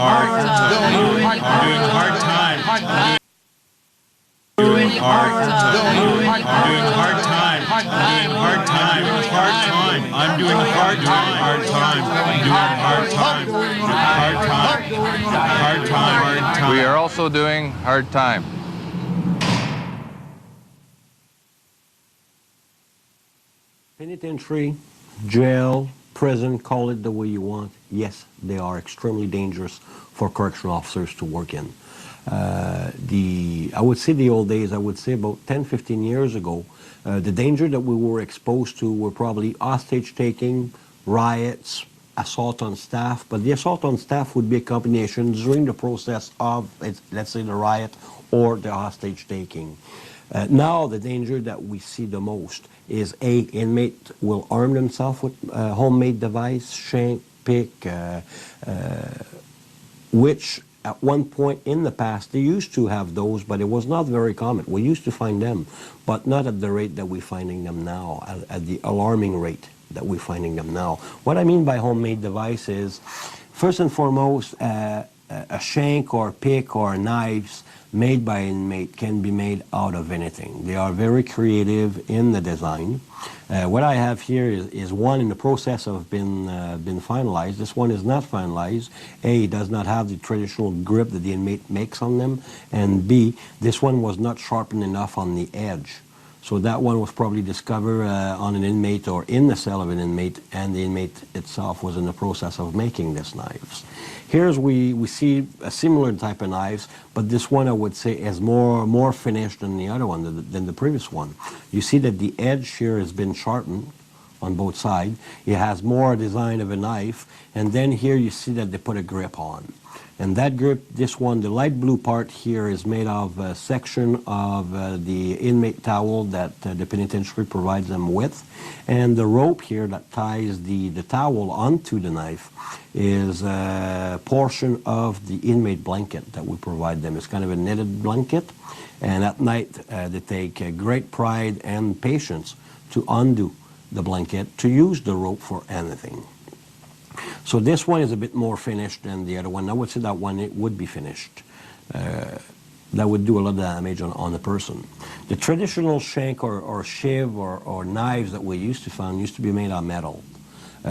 hard time. I'm doing hard time. I'm doing hard time. I'm doing hard time. I'm doing hard time. Hard time. I'm doing hard time. Hard time. I'm doing hard time. Hard time. Hard time. Hard time. We are also doing hard time. Penitentiary, jail, prison, call it the way you want. Yes, they are extremely dangerous for correctional officers to work in. I would say the old days, I would say about 10, 15 years ago, the danger that we were exposed to were probably hostage taking, riots, assault on staff, but the assault on staff would be a combination during the process of, let's say, the riot or the hostage taking. Now the danger that we see the most is inmate will arm themselves with a homemade device, shank, pick, which at one point in the past they used to have those, but it was not very common. We used to find them, but not at the rate that we're finding them now, at the alarming rate that we're finding them now. What I mean by homemade device is, first and foremost, a shank or pick or knives made by an inmate can be made out of anything. They are very creative in the design. What I have here is one in the process of been finalized. This one is not finalized. A, it does not have the traditional grip that the inmate makes on them, and B, this one was not sharpened enough on the edge. So that one was probably discovered on an inmate or in the cell of an inmate, and the inmate itself was in the process of making these knives. Here we see a similar type of knives, but this one I would say is more finished than the other one, than the previous one. You see that the edge here has been sharpened on both sides. It has more design of a knife, and then here you see that they put a grip on. And that grip, this one, the light blue part here is made of a section of the inmate towel that the penitentiary provides them with. And the rope here that ties the towel onto the knife is a portion of the inmate blanket that we provide them. It's kind of a knitted blanket. And at night, they take great pride and patience to undo the blanket, to use the rope for anything. So this one is a bit more finished than the other one. I would say that one, it would be finished. That would do a lot of damage on the person. The traditional shank or shiv or knives that we used to find used to be made of metal.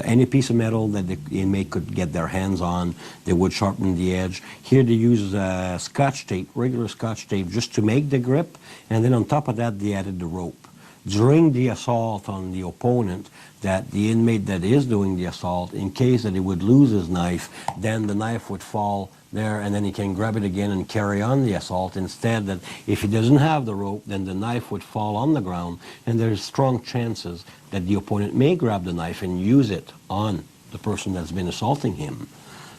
Any piece of metal that the inmate could get their hands on, they would sharpen the edge. Here they use Scotch tape, regular Scotch tape, just to make the grip, and then on top of that they added the rope. During the assault on the opponent, that the inmate that is doing the assault, in case that he would lose his knife, then the knife would fall there and then he can grab it again and carry on the assault. Instead, that if he doesn't have the rope, then the knife would fall on the ground, and there's strong chances that the opponent may grab the knife and use it on the person that's been assaulting him.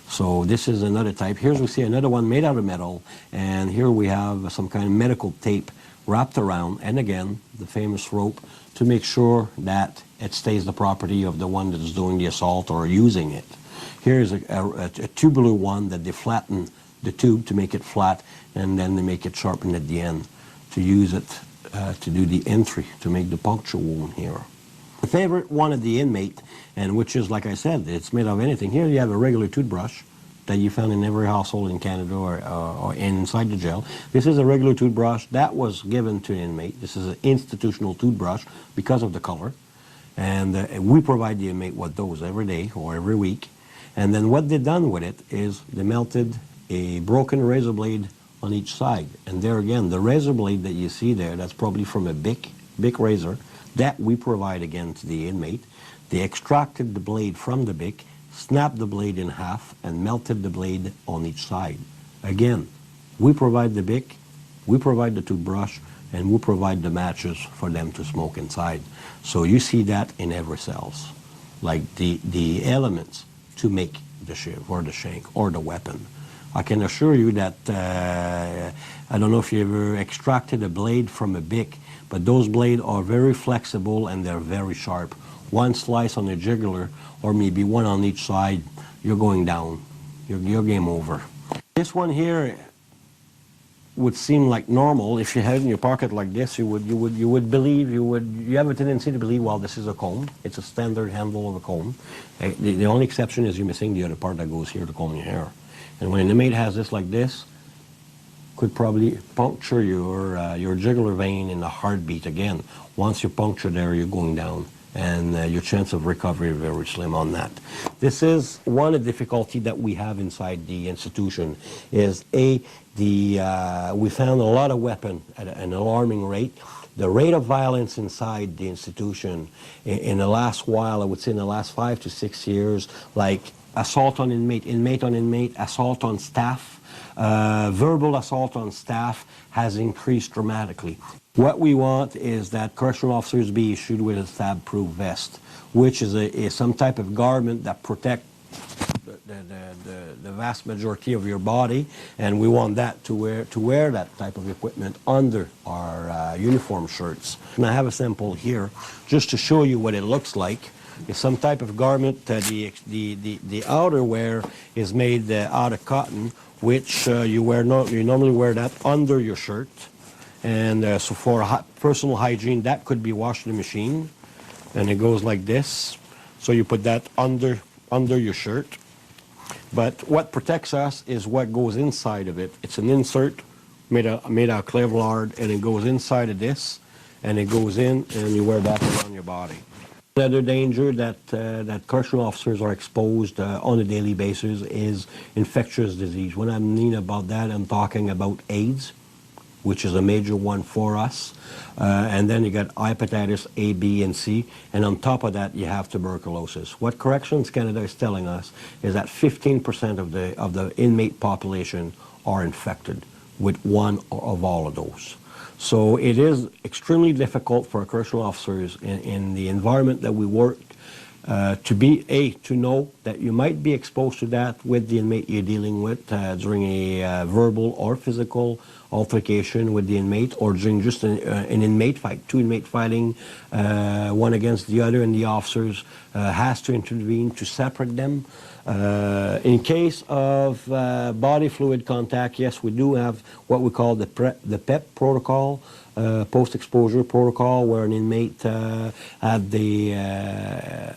So this is another type. Here we see another one made out of metal, and here we have some kind of medical tape wrapped around, and again, the famous rope, to make sure that it stays the property of the one that's doing the assault or using it. Here's a tubular one that they flatten the tube to make it flat, and then they make it sharpened at the end to use it to do the entry, to make the puncture wound here. The favorite one of the inmate, and which is, like I said, it's made of anything. Here you have a regular toothbrush that you found in every household in Canada or inside the jail. This is a regular toothbrush that was given to an inmate. This is an institutional toothbrush because of the color. And we provide the inmate with those every day or every week. And then what they done with it is they melted a broken razor blade on each side. And there again, the razor blade that you see there, that's probably from a Bic razor that we provide again to the inmate. They extracted the blade from the Bic, snapped the blade in half, and melted the blade on each side. Again, we provide the Bic, we provide the toothbrush, and we provide the matches for them to smoke inside. So you see that in every cells, like the elements to make the shiv or the shank or the weapon. I can assure you that, I don't know if you ever extracted a blade from a Bic, but those blades are very flexible and they're very sharp. One slice on the jugular, or maybe one on each side, you're going down. You're game over. This one here would seem like normal. If you had it in your pocket like this, you have a tendency to believe, well, this is a comb. It's a standard handle of a comb. The only exception is you're missing the other part that goes here to comb your hair. And when an inmate has this like this, could probably puncture your jugular vein in the heartbeat again. Once you puncture there, you're going down, and your chance of recovery is very slim on that. This is one of the difficulty that we have inside the institution is we found a lot of weapon at an alarming rate. The rate of violence inside the institution in the last while, I would say in the last 5 to 6 years, like assault on inmate, inmate on inmate, assault on staff, verbal assault on staff has increased dramatically. What we want is that correctional officers be issued with a stab-proof vest, which is some type of garment that protect the vast majority of your body, and we want that to wear that type of equipment under our uniform shirts. And I have a sample here just to show you what it looks like. It's some type of garment. The outerwear is made out of cotton, which you normally wear that under your shirt. And so for personal hygiene, that could be washed in the machine, and it goes like this. So you put that under your shirt. But what protects us is what goes inside of it. It's an insert made out of Kevlar, and it goes inside of this, and it goes in, and you wear that around your body. Another danger that correctional officers are exposed on a daily basis is infectious disease. When I mean about that, I'm talking about AIDS, which is a major one for us. And then you got hepatitis A, B, and C. And on top of that, you have tuberculosis. What Corrections Canada is telling us is that 15% of the inmate population are infected with one of all of those. So it is extremely difficult for correctional officers in the environment that we work to know that you might be exposed to that with the inmate you're dealing with during a verbal or physical altercation with the inmate, or during just an inmate fight, two inmate fighting, one against the other, and the officers has to intervene to separate them. In case of body fluid contact, yes, we do have what we call the PEP protocol, post-exposure protocol, where an inmate had the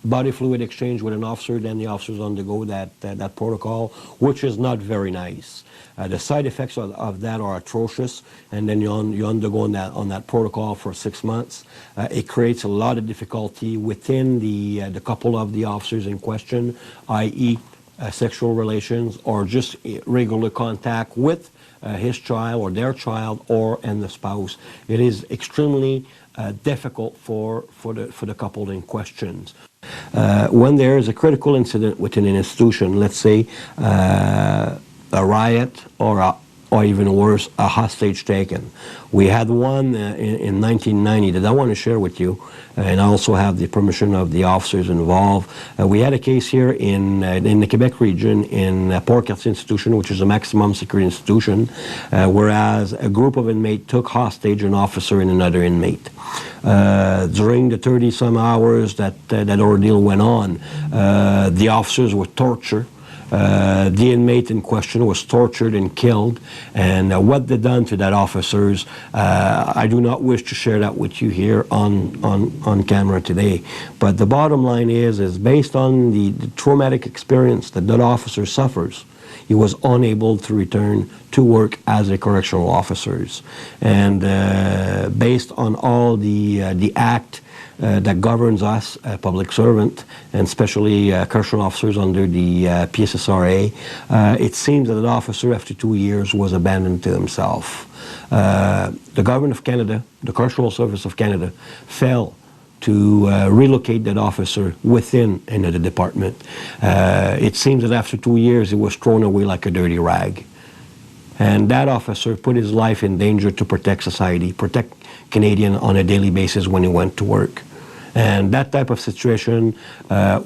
body fluid exchange with an officer, then the officers undergo that protocol, which is not very nice. The side effects of that are atrocious, and then you undergo on that protocol for 6 months. It creates a lot of difficulty within the couple of the officers in question, i.e. Sexual relations or just regular contact with his child or their child and the spouse. It is extremely difficult for the couple in questions. When there is a critical incident within an institution, let's say a riot or even worse, a hostage taken. We had one in 1990 that I want to share with you, and I also have the permission of the officers involved. We had a case here in the Quebec region in Port-Cartier Institution, which is a maximum security institution, whereas a group of inmates took hostage an officer and another inmate. During the 30-some hours that ordeal went on, the officers were tortured. The inmate in question was tortured and killed, and what they done to that officers, I do not wish to share that with you here on camera today. But the bottom line is based on the traumatic experience that officer suffers, he was unable to return to work as a correctional officer. And based on all the act that governs us, public servant, and especially correctional officers under the PSSRA, it seems that an officer after 2 years was abandoned to himself. The government of Canada, the Correctional Service of Canada, failed to relocate that officer within another department. It seems that after 2 years, he was thrown away like a dirty rag. And that officer put his life in danger to protect society, protect Canadian on a daily basis when he went to work. And that type of situation,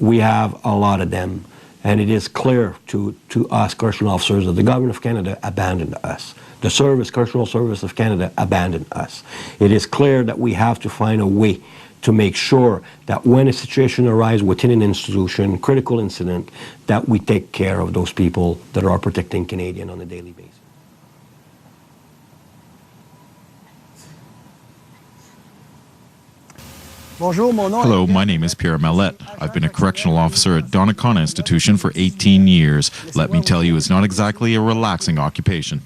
we have a lot of them. And it is clear to us correctional officers that the government of Canada abandoned us. The Correctional Service of Canada abandoned us. It is clear that we have to find a way to make sure that when a situation arises within an institution, critical incident, that we take care of those people that are protecting Canadian on a daily basis. Hello, my name is Pierre Mallette. I've been a correctional officer at Donnacona Institution for 18 years. Let me tell you, it's not exactly a relaxing occupation.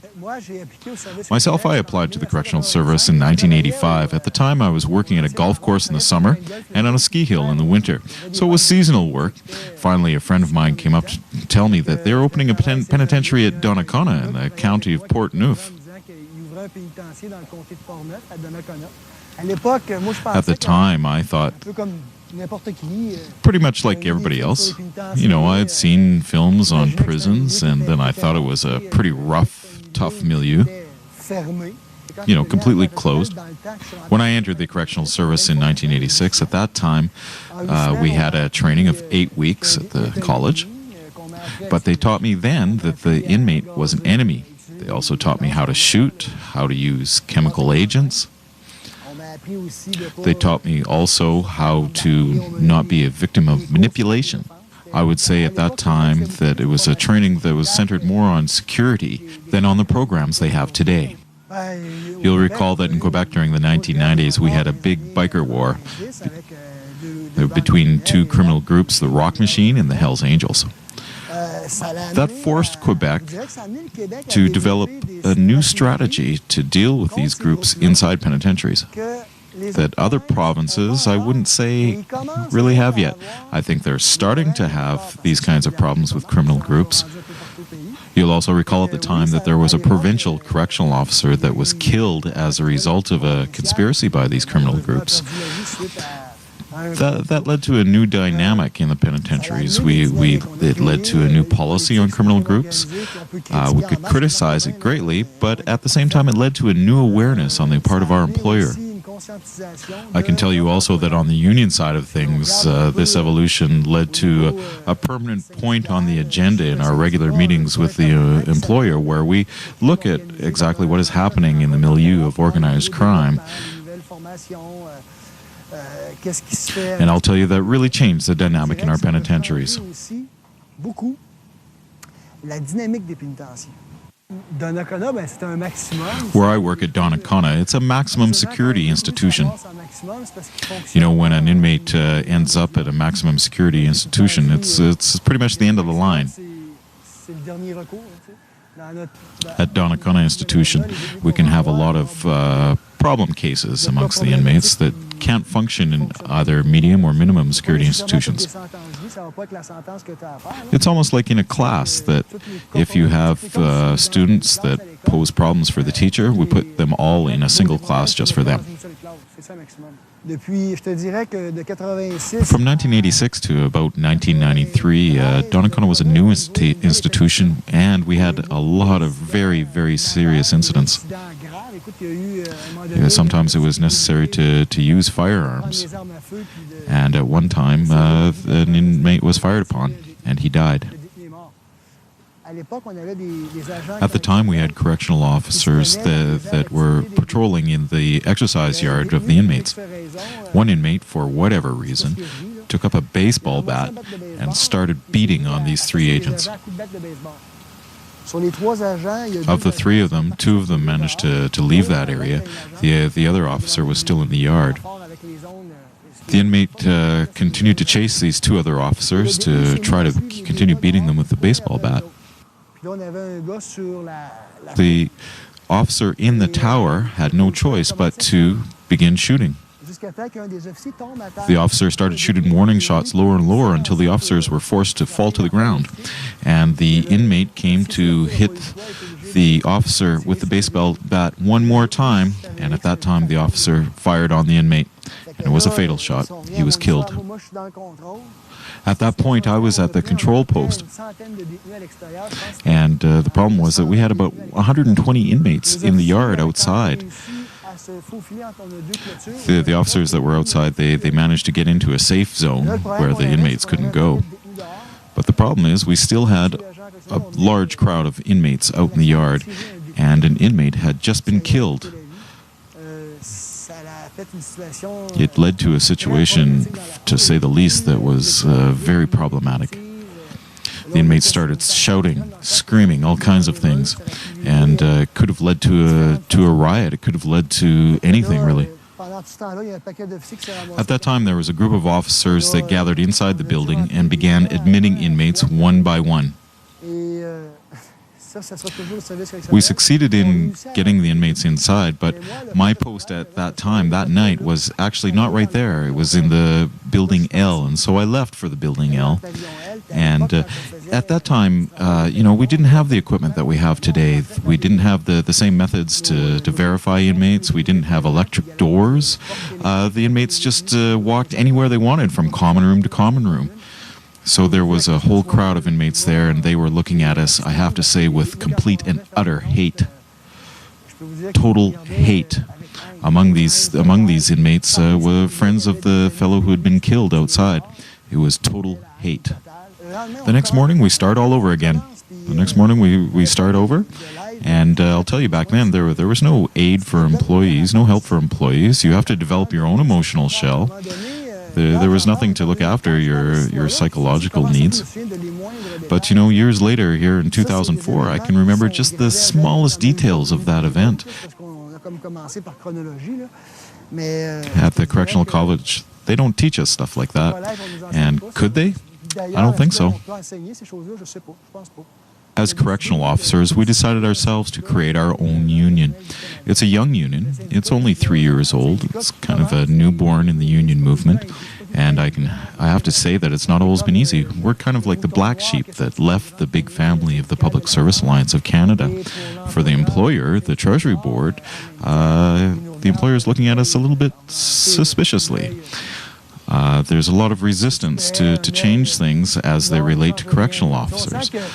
Myself, I applied to the correctional service in 1985. At the time, I was working at a golf course in the summer and on a ski hill in the winter, so it was seasonal work. Finally, a friend of mine came up to tell me that they're opening a penitentiary at Donnacona in the county of Portneuf. At the time, I thought, pretty much like everybody else. You know, I had seen films on prisons, and then I thought it was a pretty rough, tough milieu. You know, completely closed. When I entered the correctional service in 1986, at that time, we had a training of 8 weeks at the college. But they taught me then that the inmate was an enemy. They also taught me how to shoot, how to use chemical agents. They taught me also how to not be a victim of manipulation. I would say at that time that it was a training that was centered more on security than on the programs they have today. You'll recall that in Quebec during the 1990s we had a big biker war between two criminal groups, the Rock Machine and the Hells Angels. That forced Quebec to develop a new strategy to deal with these groups inside penitentiaries that other provinces, I wouldn't say, really have yet. I think they're starting to have these kinds of problems with criminal groups. You'll also recall at the time that there was a provincial correctional officer that was killed as a result of a conspiracy by these criminal groups. That led to a new dynamic in the penitentiaries. It led to a new policy on criminal groups. We could criticize it greatly, but at the same time it led to a new awareness on the part of our employer. I can tell you also that on the union side of things, this evolution led to a permanent point on the agenda in our regular meetings with the employer, where we look at exactly what is happening in the milieu of organized crime. And I'll tell you that really changed the dynamic in our penitentiaries. Where I work at Donnacona, it's a maximum security institution. You know, when an inmate ends up at a maximum security institution, it's pretty much the end of the line. At Donnacona Institution, we can have a lot of problem cases amongst the inmates that can't function in either medium or minimum security institutions. It's almost like in a class that if you have students that pose problems for the teacher, we put them all in a single class just for them. From 1986 to about 1993, Donnacona was a new institution, and we had a lot of very, very serious incidents. Sometimes it was necessary to use firearms, and at one time an inmate was fired upon, and he died. At the time, we had correctional officers that were patrolling in the exercise yard of the inmates. One inmate, for whatever reason, took up a baseball bat and started beating on these 3 agents. Of the 3 of them, 2 of them managed to leave that area. The other officer was still in the yard. The inmate continued to chase these 2 other officers to try to continue beating them with the baseball bat. The officer in the tower had no choice but to begin shooting. The officer started shooting warning shots lower and lower until the officers were forced to fall to the ground. And the inmate came to hit the officer with the baseball bat one more time, and at that time the officer fired on the inmate, and it was a fatal shot. He was killed. At that point, I was at the control post, and the problem was that we had about 120 inmates in the yard outside. The officers that were outside, they managed to get into a safe zone where the inmates couldn't go. But the problem is we still had a large crowd of inmates out in the yard, and an inmate had just been killed. It led to a situation, to say the least, that was very problematic. The inmates started shouting, screaming, all kinds of things, and it could have led to a riot. It could have led to anything, really. At that time, there was a group of officers that gathered inside the building and began admitting inmates one by one. We succeeded in getting the inmates inside, but my post at that time, that night, was actually not right there. It was in the building L, and so I left for the building L. And at that time, we didn't have the equipment that we have today. We didn't have the same methods to verify inmates. We didn't have electric doors. The inmates just walked anywhere they wanted from common room to common room. So there was a whole crowd of inmates there, and they were looking at us, I have to say, with complete and utter hate. Total hate. Among these inmates were friends of the fellow who had been killed outside. It was total hate. The next morning, we start all over again. The next morning, we start over, and I'll tell you, back then, there was no aid for employees, no help for employees. You have to develop your own emotional shell. There was nothing to look after your psychological needs. But, years later, here in 2004, I can remember just the smallest details of that event. At the correctional college, they don't teach us stuff like that. And could they? I don't think so. As correctional officers, we decided ourselves to create our own union. It's a young union. It's only 3 years old. It's kind of a newborn in the union movement. And I have to say that it's not always been easy. We're kind of like the black sheep that left the big family of the Public Service Alliance of Canada. For the employer, the Treasury Board, the employer is looking at us a little bit suspiciously. There's a lot of resistance to change things as they relate to correctional officers. The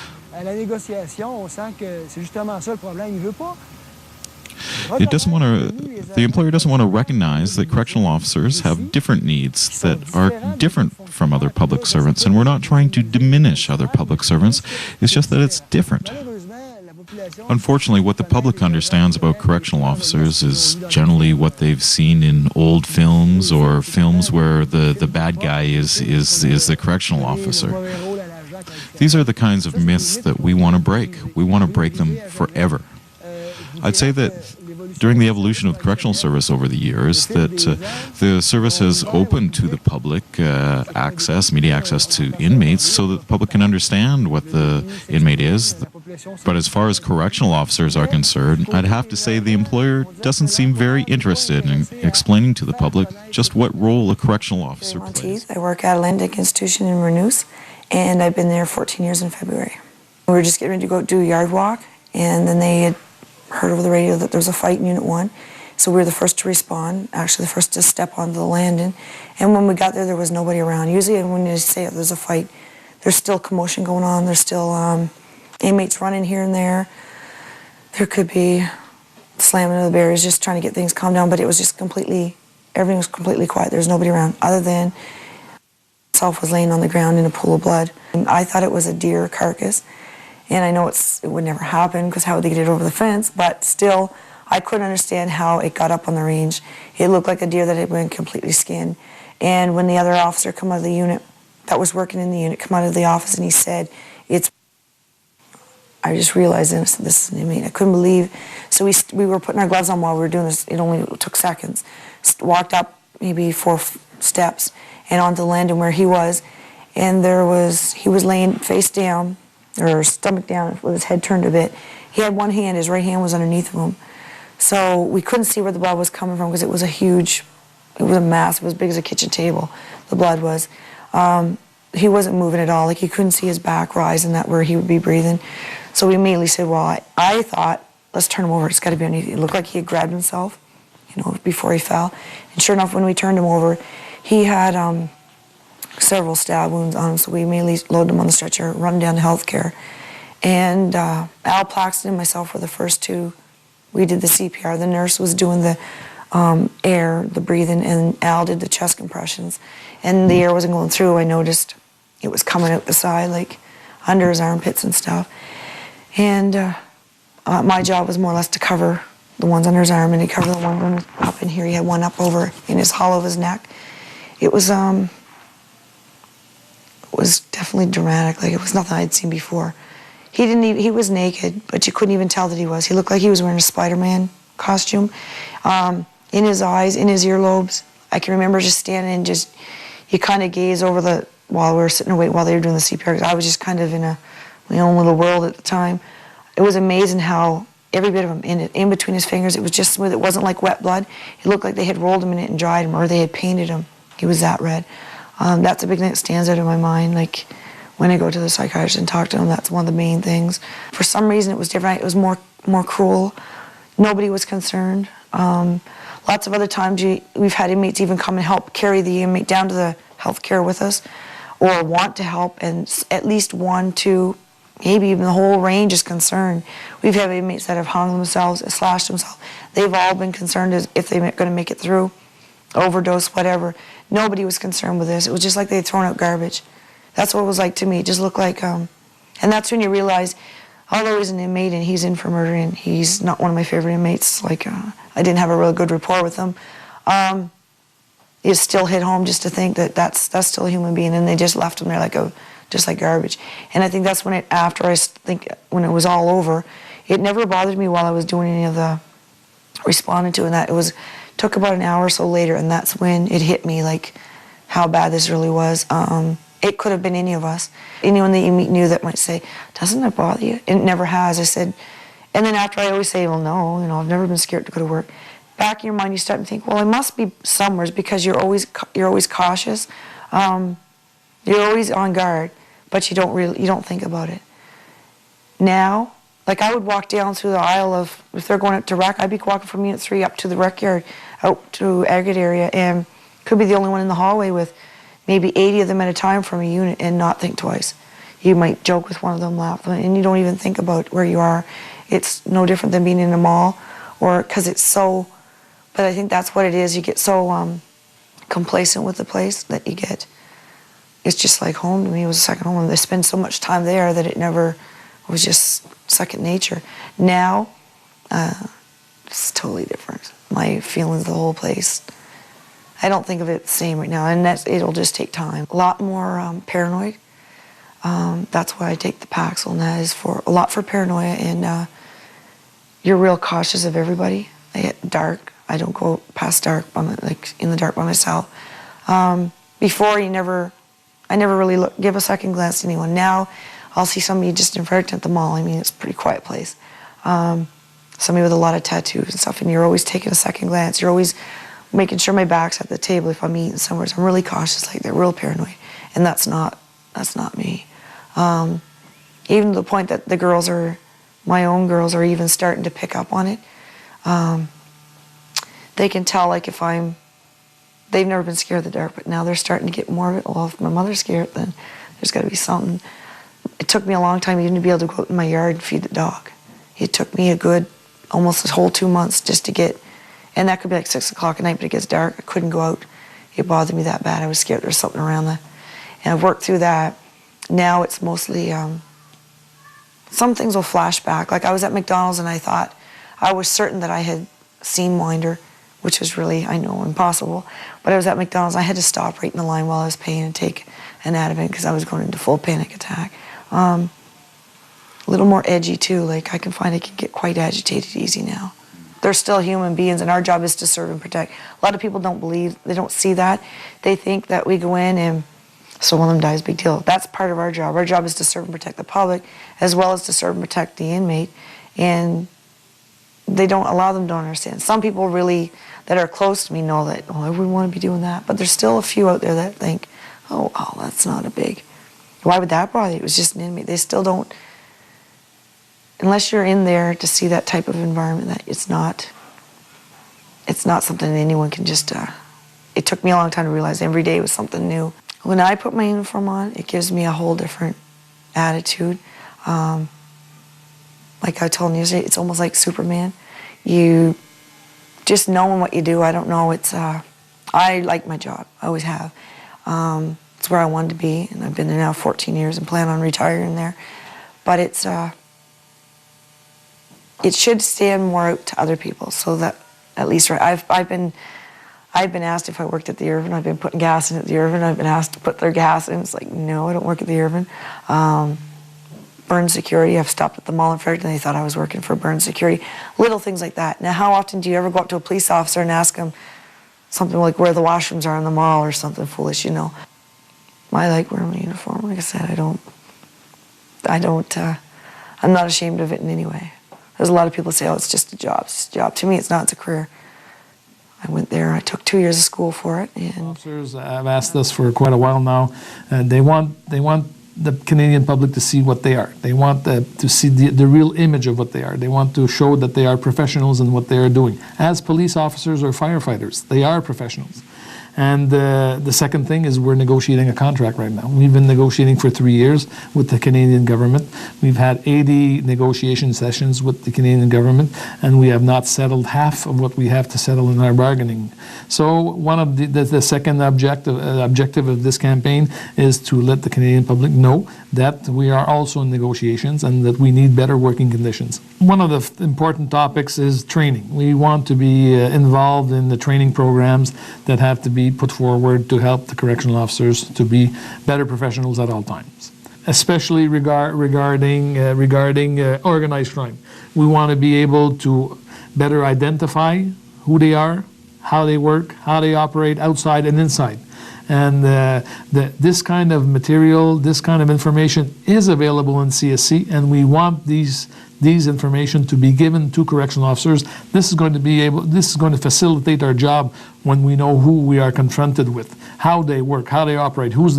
employer doesn't want to recognize that correctional officers have different needs that are different from other public servants, and we're not trying to diminish other public servants. It's just that it's different. Unfortunately, what the public understands about correctional officers is generally what they've seen in old films or films where the bad guy is the correctional officer. These are the kinds of myths that we want to break. We want to break them forever. I'd say that during the evolution of the correctional service over the years, that the service has opened to the public media access to inmates so that the public can understand what the inmate is. But as far as correctional officers are concerned, I'd have to say the employer doesn't seem very interested in explaining to the public just what role a correctional officer plays. I work at a Atlantic institution in Renews, and I've been there 14 years in February. We were just getting ready to go do a yard walk, and then they had heard over the radio that there was a fight in Unit 1. So we were the first to respond, actually the first to step onto the landing. And when we got there was nobody around. Usually when you say there's a fight, there's still commotion going on. There's still inmates running here and there. There could be slamming of the barriers, just trying to get things calmed down. But it was just everything was completely quiet. There was nobody around other than myself was laying on the ground in a pool of blood. And I thought it was a deer carcass. And I know it would never happen because how would they get it over the fence? But still, I couldn't understand how it got up on the range. It looked like a deer that had been completely skinned. And when the other officer come out of the unit, that was working in the unit, come out of the office and he said, I just realized this is an inmate. I couldn't believe. So we were putting our gloves on while we were doing this. It only took seconds. Walked up maybe 4 steps and onto the landing where he was. And he was laying face down, or stomach down with his head turned a bit. He had one hand, his right hand was underneath of him. So we couldn't see where the blood was coming from because it was a mass, it was as big as a kitchen table, the blood was. He wasn't moving at all, like you couldn't see his back rising that where he would be breathing. So we immediately said, well, I thought, let's turn him over, it's gotta be underneath. It looked like he had grabbed himself, before he fell. And sure enough, when we turned him over, he had several stab wounds on him, so we immediately loaded him on the stretcher, run him down to healthcare. And Al Plaxton and myself were the first two. We did the CPR. The nurse was doing the the breathing, and Al did the chest compressions. And the air wasn't going through. I noticed it was coming out the side, like under his armpits and stuff. And my job was more or less to cover the ones under his arm, and he covered the one up in here. He had one up over in his hollow of his neck. It was definitely dramatic. Like, it was nothing I'd seen before. He was naked, but you couldn't even tell that he was. He looked like he was wearing a Spider-Man costume. in his eyes, in his earlobes. I can remember just standing and just, he kind of gazed over while we were sitting awake while they were doing the CPR, 'cause I was just kind of in my own little world at the time. It was amazing how every bit of him, in between his fingers, it was just smooth. It wasn't like wet blood. It looked like they had rolled him in it and dried him, or they had painted him. He was that red. That's a big thing that stands out in my mind. Like, when I go to the psychiatrist and talk to him, that's one of the main things. For some reason, it was different. It was more cruel. Nobody was concerned. Lots of other times, we've had inmates even come and help carry the inmate down to the healthcare with us, or want to help, and at least 1, 2, maybe even the whole range is concerned. We've had inmates that have hung themselves, slashed themselves. They've all been concerned as if they're going to make it through, overdose, whatever. Nobody was concerned with this. It was just like they'd thrown out garbage. That's what it was like to me. It just looked like, and that's when you realize, although he's an inmate and he's in for murder and he's not one of my favorite inmates, like I didn't have a really good rapport with him, it still hit home just to think that that's still a human being, and they just left him there just like garbage. And I think that's when when it was all over, it never bothered me while I was doing any of the responding to, and that took about an hour or so later, and that's when it hit me, like, how bad this really was. It could have been any of us. Anyone that you meet new that might say, doesn't it bother you? And it never has. I said, and then after I always say, well, no, I've never been scared to go to work. Back in your mind, you start to think, well, I must be somewhere, because you're always cautious. You're always on guard, but you don't think about it. Now, like, I would walk down through the aisle if they're going up to rec, I'd be walking from Unit 3 up to the rec yard, out to aggregate area, and could be the only one in the hallway with maybe 80 of them at a time from a unit, and not think twice. You might joke with one of them, laugh, and you don't even think about where you are. It's no different than being in a mall, or because it's so, but I think that's what it is. You get so complacent with the place that you get, it's just like home to me. It was a second home. I spend so much time there that it was just second nature. Now, it's totally different. My feelings of the whole place, I don't think of it the same right now, and it'll just take time. A lot more paranoid. That's why I take the Paxil, and that is a lot for paranoia, and you're real cautious of everybody. I get dark. I don't go past dark, in the dark by myself. Before, I never really give a second glance to anyone. Now, I'll see somebody just in front at the mall. I mean, it's a pretty quiet place. Somebody with a lot of tattoos and stuff, and you're always taking a second glance. You're always making sure my back's at the table if I'm eating somewhere. So I'm really cautious, like they're real paranoid, and that's not me. Even to the point that my own girls are even starting to pick up on it. They can tell, like, they've never been scared of the dark, but now they're starting to get more of it. Well, if my mother's scared, then there's got to be something. It took me a long time even to be able to go out in my yard and feed the dog. It took me almost a whole 2 months just to get, and that could be like 6 o'clock at night, but it gets dark. I couldn't go out. It bothered me that bad. I was scared there was something around and I've worked through that. Now it's mostly, some things will flash back. Like, I was at McDonald's and I was certain that I had seen Winder, which was really, I know, impossible. But I was at McDonald's. I had to stop right in the line while I was paying and take an Ativan because I was going into full panic attack. A little more edgy too. Like, I can get quite agitated easy now. They're still human beings, and our job is to serve and protect. A lot of people they don't see that. They think that we go in and so one of them dies, big deal. That's part of our job. Our job is to serve and protect the public, as well as to serve and protect the inmate. And they don't, a lot of them don't understand. Some people really, that are close to me, know that, I wouldn't want to be doing that. But there's still a few out there that think, oh, that's not a big, why would that bother you? It was just an inmate. They still don't, unless you're in there to see that type of environment, that it's not something that anyone can just, it took me a long time to realize every day was something new. When I put my uniform on, it gives me a whole different attitude. Like I told you yesterday, it's almost like Superman. You just knowing what you do, I don't know, I like my job, I always have. It's where I wanted to be, and I've been there now 14 years and plan on retiring there. But it should stand more out to other people, so that at least I've been asked if I worked at the Irvin. I've been putting gas in at the Irvin. I've been asked to put their gas in. It's like, no, I don't work at the Irvin. burn security. I've stopped at the mall in Fredericton and they thought I was working for burn security. Little things like that. Now, how often do you ever go up to a police officer and ask them something like where the washrooms are in the mall or something foolish, you know? I like wearing my uniform. Like I said, I'm not ashamed of it in any way. There's a lot of people that say, oh, it's just a job. It's just a job. To me, it's not. It's a career. I went there. I took 2 years of school for it. And officers have asked us for quite a while now. They want the Canadian public to see what they are. They want to see the real image of what they are. They want to show that they are professionals in what they are doing. As police officers or firefighters, they are professionals. And the second thing is we're negotiating a contract right now. We've been negotiating for 3 years with the Canadian government. We've had 80 negotiation sessions with the Canadian government, and we have not settled half of what we have to settle in our bargaining. So one of the second objective of this campaign is to let the Canadian public know that we are also in negotiations and that we need better working conditions. One of the important topics is training. We want to be involved in the training programs that have to be put forward to help the correctional officers to be better professionals at all times, especially regarding organized crime. We want to be able to better identify who they are, how they work, how they operate outside and inside. And this kind of material, this kind of information is available in CSC, and we want these information to be given to correctional officers. This is going to facilitate our job when we know who we are confronted with, how they work, how they operate, who's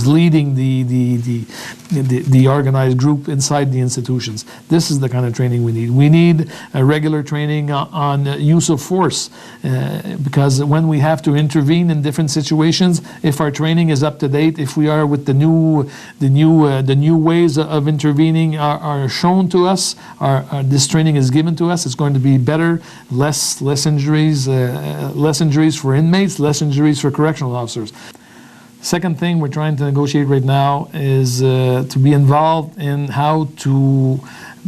leading the organized group inside the institutions. This is the kind of training we need. We need a regular training on use of force, because when we have to intervene in different situations, if our training is up to date, if we are with the new ways of intervening are shown to us, this training is given to us, it's going to be better, less injuries for inmates, less injuries for correctional officers. Second thing we're trying to negotiate right now is to be involved in how to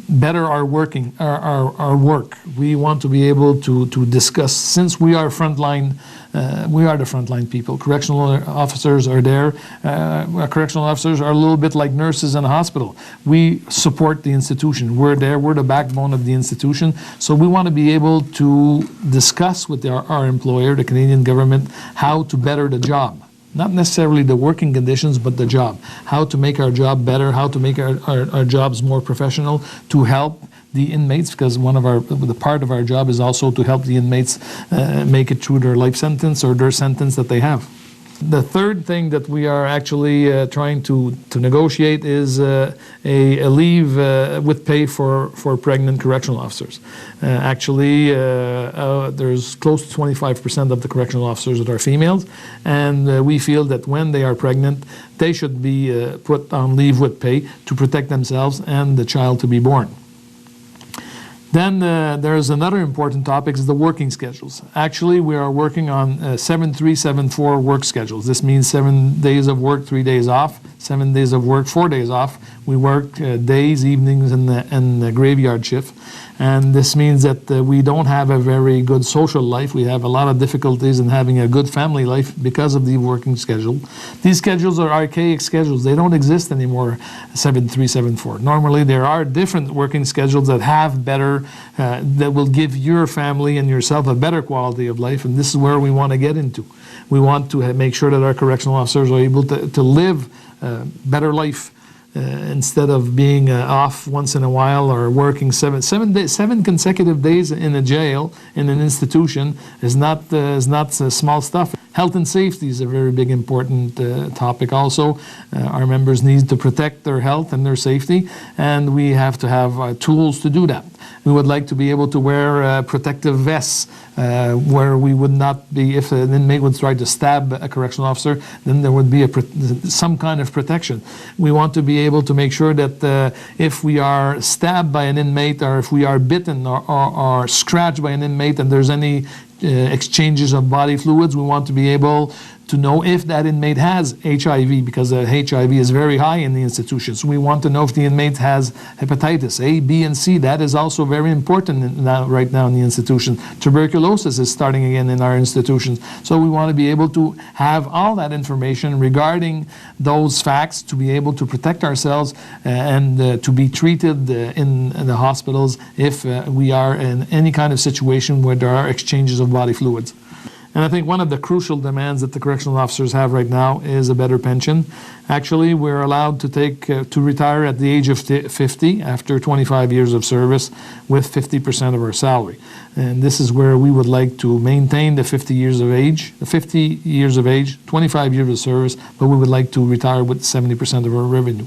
better our work. We want to be able to discuss, since we are frontline, we are the frontline people. Correctional officers are there. Correctional officers are a little bit like nurses in a hospital. We support the institution. We're there. We're the backbone of the institution. So we want to be able to discuss with our employer, the Canadian government, how to better the job. Not necessarily the working conditions, but the job. How to make our job better, how to make our jobs more professional, to help the inmates, because the part of our job is also to help the inmates make it through their life sentence or their sentence that they have. The third thing that we are actually trying to negotiate is a leave with pay for pregnant correctional officers. There's close to 25% of the correctional officers that are females, and we feel that when they are pregnant, they should be put on leave with pay to protect themselves and the child to be born. Then there's another important topic, is the working schedules. Actually, we are working on 7-3-7-4 work schedules. This means 7 days of work, 3 days off, 7 days of work, 4 days off. We work days, evenings, and the graveyard shift. And this means that we don't have a very good social life. We have a lot of difficulties in having a good family life because of the working schedule. These schedules are archaic schedules. They don't exist anymore, 7-3-7-4. Normally, there are different working schedules that have better, that will give your family and yourself a better quality of life, and this is where we want to get into. We want to make sure that our correctional officers are able to live a better life, instead of being off once in a while or working 7 consecutive days in a jail, in an institution, is not small stuff. Health and safety is a very big important topic also. Our members need to protect their health and their safety, and we have to have tools to do that. We would like to be able to wear protective vests where we would not be, if an inmate would try to stab a correctional officer, then there would be some kind of protection. We want to be able to make sure that if we are stabbed by an inmate, or if we are bitten or scratched by an inmate and there's any exchanges of body fluids, we want to be able to know if that inmate has HIV, because HIV is very high in the institution. So we want to know if the inmate has hepatitis A, B, and C. That is also very important right now in the institution. Tuberculosis is starting again in our institutions. So we want to be able to have all that information regarding those facts, to be able to protect ourselves and to be treated in the hospitals if we are in any kind of situation where there are exchanges of body fluids. And I think one of the crucial demands that the correctional officers have right now is a better pension. Actually, we're allowed to retire at the age of 50 after 25 years of service with 50% of our salary. And this is where we would like to maintain the 50 years of age, 25 years of service, but we would like to retire with 70% of our revenue.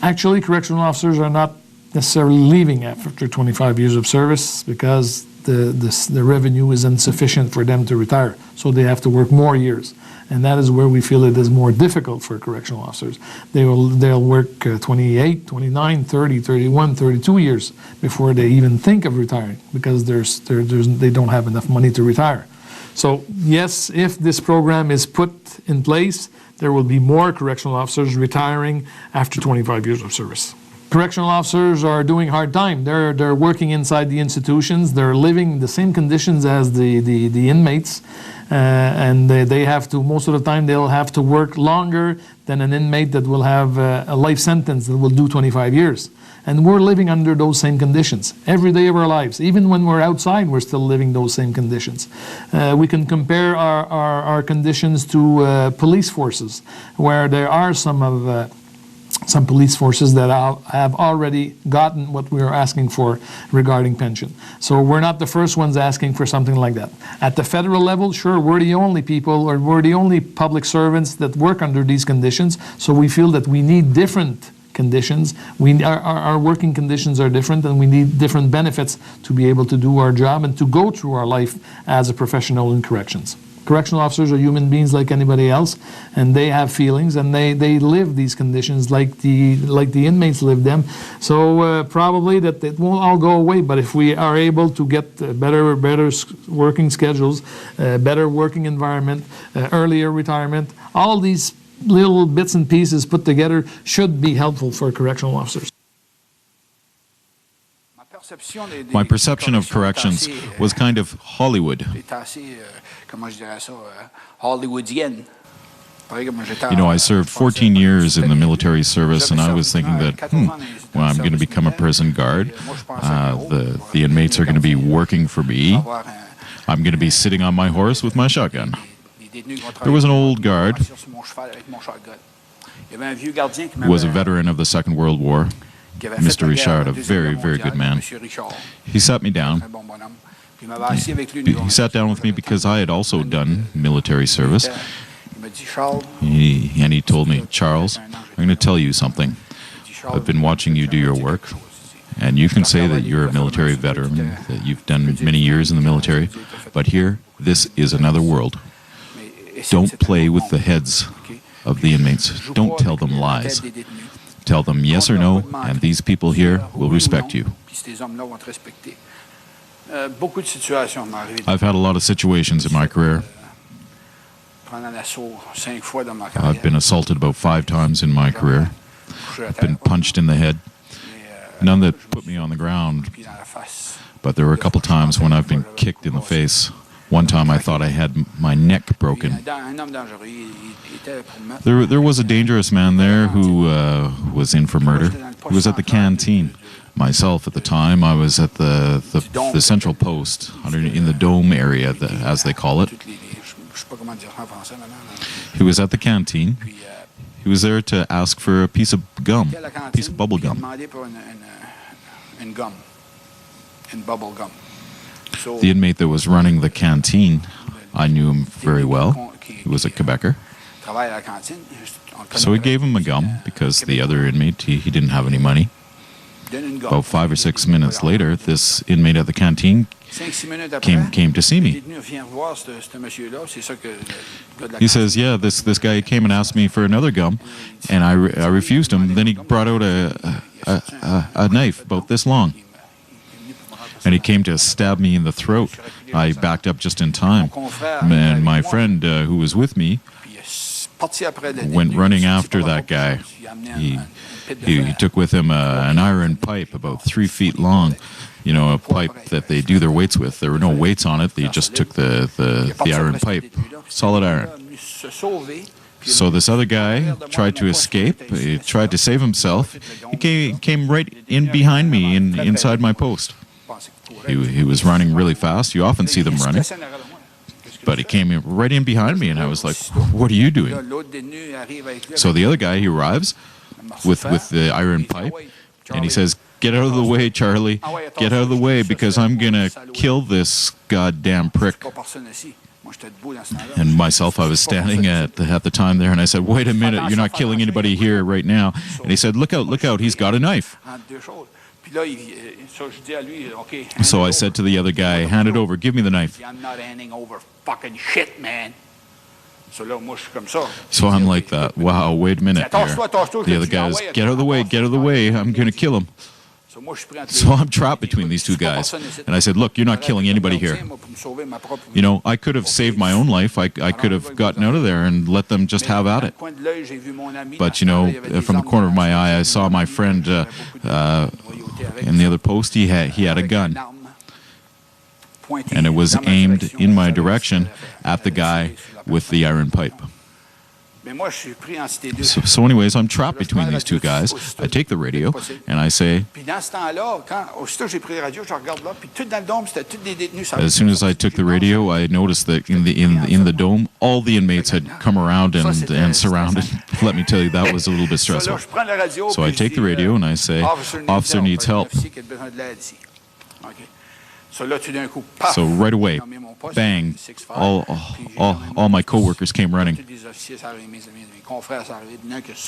Actually, correctional officers are not necessarily leaving after 25 years of service because the revenue is insufficient for them to retire, so they have to work more years, and that is where we feel it is more difficult for correctional officers. They'll work 28, 29, 30, 31, 32 years before they even think of retiring because they don't have enough money to retire. So yes, if this program is put in place, there will be more correctional officers retiring after 25 years of service. Correctional officers are doing hard time. They're working inside the institutions. They're living the same conditions as the inmates, and they have to, most of the time, they'll have to work longer than an inmate that will have a life sentence that will do 25 years. And we're living under those same conditions every day of our lives. Even when we're outside, we're still living those same conditions. We can compare our conditions to police forces, where there are some police forces that have already gotten what we are asking for regarding pension. So we're not the first ones asking for something like that. At the federal level, sure, we're the only people, or we're the only public servants that work under these conditions, so we feel that we need different conditions. Our working conditions are different, and we need different benefits to be able to do our job and to go through our life as a professional in corrections. Correctional officers are human beings like anybody else, and they have feelings, and they live these conditions like the inmates live them. So probably that it won't all go away, but if we are able to get better working schedules, better working environment, earlier retirement, all these little bits and pieces put together should be helpful for correctional officers. My perception of corrections was kind of Hollywood. You know, I served 14 years in the military service, and I was thinking that, well, I'm going to become a prison guard. The inmates are going to be working for me. I'm going to be sitting on my horse with my shotgun. There was an old guard who was a veteran of the Second World War, Mr. Richard, a very, very good man. He sat me down. He sat down with me because I had also done military service. And he told me, Charles, I'm going to tell you something. I've been watching you do your work, and you can say that you're a military veteran, that you've done many years in the military, but here, this is another world. Don't play with the heads of the inmates. Don't tell them lies. Tell them yes or no, and these people here will respect you. I've had a lot of situations in my career. I've been assaulted about 5 times in my career. I've been punched in the head. None that put me on the ground, but there were a couple times when I've been kicked in the face. One time I thought I had my neck broken. There was a dangerous man there who was in for murder. He was at the canteen. Myself, at the time, I was at the central post, in the dome area, as they call it. He was at the canteen. He was there to ask for a piece of gum, a piece of bubble gum. The inmate that was running the canteen, I knew him very well. He was a Quebecer. So he gave him a gum because the other inmate, he didn't have any money. About 5 or 6 minutes later, this inmate at the canteen came to see me. He says, yeah, this guy came and asked me for another gum, and I refused him. Then he brought out a knife about this long, and he came to stab me in the throat. I backed up just in time. And my friend who was with me went running after that guy. He took with him an iron pipe about 3 feet long, you know, a pipe that they do their weights with. There were no weights on it. They just took the iron pipe, solid iron. So this other guy tried to escape. He tried to save himself. He came right in behind me inside my post. He was running really fast. You often see them running. But he came right in behind me, and I was like, what are you doing? So the other guy, he arrives with the iron pipe, and he says, get out of the way, Charlie. Get out of the way, because I'm going to kill this goddamn prick. And myself, I was standing at the time there, and I said, wait a minute, you're not killing anybody here right now. And he said, look out, he's got a knife. So I said to the other guy, hand it over, give me the knife. I'm not handing over fucking shit, man. So I'm like that. Wow, wait a minute here. The other guy's, get out of the way, I'm going to kill him. So I'm trapped between these two guys. And I said, look, you're not killing anybody here. You know, I could have saved my own life. I could have gotten out of there and let them just have at it. But, you know, from the corner of my eye, I saw my friend in the other post. He had a gun. And it was aimed in my direction at the guy with the iron pipe. So anyways, I'm trapped between these two guys. I take the radio and I say, as soon as I took the radio, I noticed that in the dome, all the inmates had come around and surrounded. Let me tell you, that was a little bit stressful. So I take the radio and I say, officer needs help. So right away, bang, all my coworkers came running.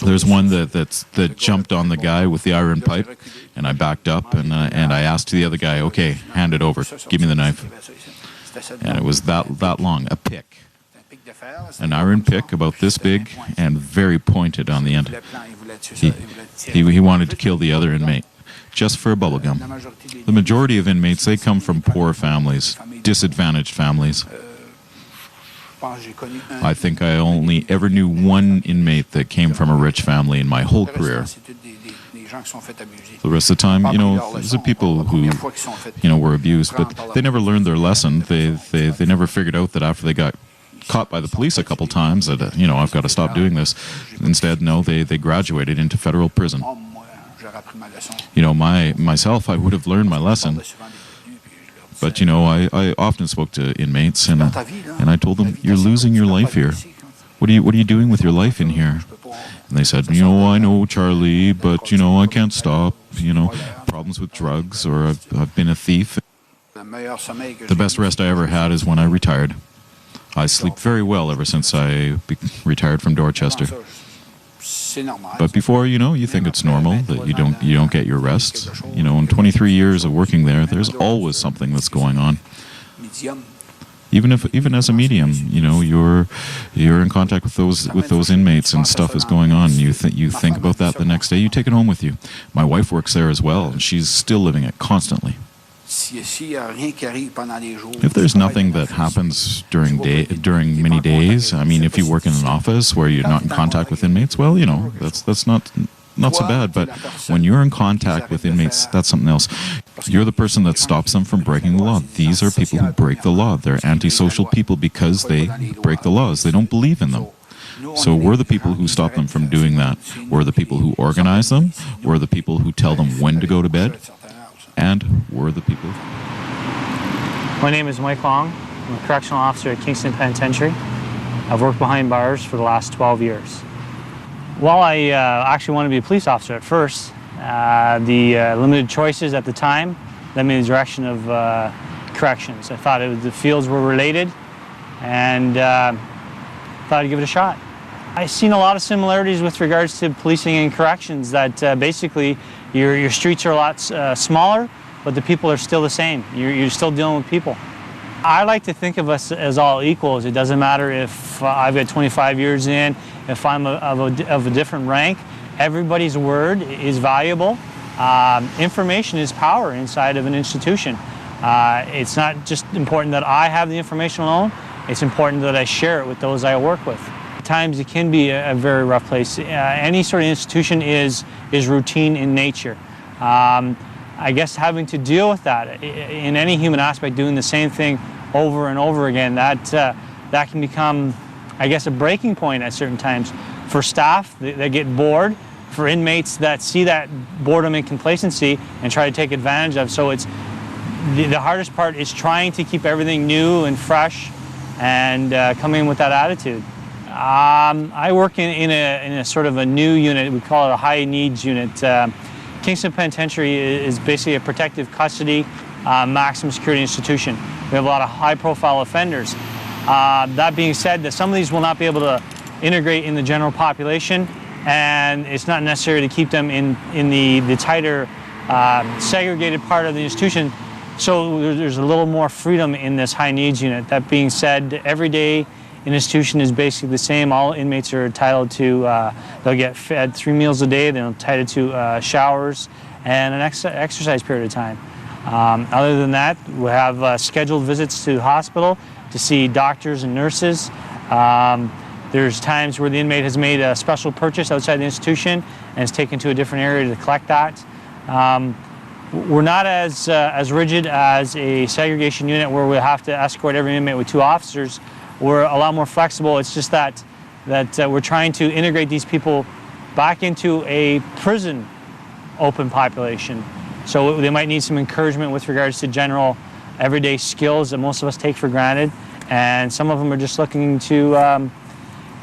There's one that jumped on the guy with the iron pipe, and I backed up and I asked the other guy, okay, hand it over, give me the knife. And it was that long, a pick. An iron pick about this big and very pointed on the end. He wanted to kill the other inmate. Just for a bubble gum. The majority of inmates, they come from poor families, disadvantaged families. I think I only ever knew one inmate that came from a rich family in my whole career. The rest of the time, you know, those are people who, you know, were abused, but they never learned their lesson. They never figured out that after they got caught by the police a couple times that, you know, I've got to stop doing this. Instead, no, they graduated into federal prison. You know, myself, I would have learned my lesson. But, you know, I often spoke to inmates, and I told them, you're losing your life here. What are you doing with your life in here? And they said, you know, I know, Charlie, but, you know, I can't stop. You know, problems with drugs, or I've been a thief. The best rest I ever had is when I retired. I sleep very well ever since I retired from Dorchester. But before, you know, you think it's normal that you don't get your rest. You know, in 23 years of working there, there's always something that's going on. Even as a medium, you know, you're in contact with those inmates, and stuff is going on. You think about that the next day. You take it home with you. My wife works there as well, and she's still living it constantly. If there's nothing that happens during many days, I mean, if you work in an office where you're not in contact with inmates, well, you know, that's not so bad. But when you're in contact with inmates, that's something else. You're the person that stops them from breaking the law. These are people who break the law. They're antisocial people because they break the laws. They don't believe in them. So we're the people who stop them from doing that. We're the people who organize them. We're the people who tell them when to go to bed. And we're the people. My name is Mike Long. I'm a correctional officer at Kingston Penitentiary. I've worked behind bars for the last 12 years. Well, I actually wanted to be a police officer at first. The limited choices at the time led me in the direction of corrections. I thought the fields were related, and thought I'd give it a shot. I've seen a lot of similarities with regards to policing and corrections, that basically your streets are a lot smaller, but the people are still the same. You're still dealing with people. I like to think of us as all equals. It doesn't matter if I've got 25 years in, if I'm of a different rank. Everybody's word is valuable. Information is power inside of an institution. It's not just important that I have the information alone, it's important that I share it with those I work with. At times it can be a very rough place. Any sort of institution is routine in nature. I guess having to deal with that in any human aspect, doing the same thing over and over again, that can become, I guess, a breaking point at certain times. For staff that get bored, for inmates that see that boredom and complacency and try to take advantage of. So it's the hardest part is trying to keep everything new and fresh and coming in with that attitude. I work in a sort of a new unit. We call it a high needs unit. Kingston Penitentiary is basically a protective custody, maximum security institution. We have a lot of high profile offenders. That being said, that some of these will not be able to integrate in the general population, and it's not necessary to keep them in the tighter segregated part of the institution. So there's a little more freedom in this high needs unit. That being said, every day in the institution is basically the same. All inmates are entitled to, they'll get fed 3 meals a day, they're entitled to showers and an exercise period of time. Other than that, we have scheduled visits to the hospital to see doctors and nurses. There's times where the inmate has made a special purchase outside the institution and is taken to a different area to collect that. We're not as rigid as a segregation unit where we have to escort every inmate with 2 officers. We're a lot more flexible. It's just that we're trying to integrate these people back into a prison open population. So they might need some encouragement with regards to general everyday skills that most of us take for granted. And some of them are just looking to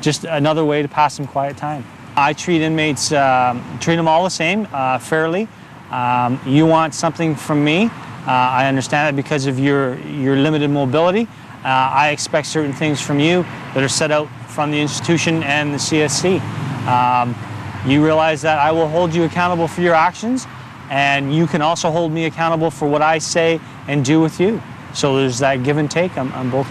just another way to pass some quiet time. I treat inmates, treat them all the same, fairly. You want something from me. I understand it because of your limited mobility. I expect certain things from you that are set out from the institution and the CSC. You realize that I will hold you accountable for your actions, and you can also hold me accountable for what I say and do with you. So there's that give and take on both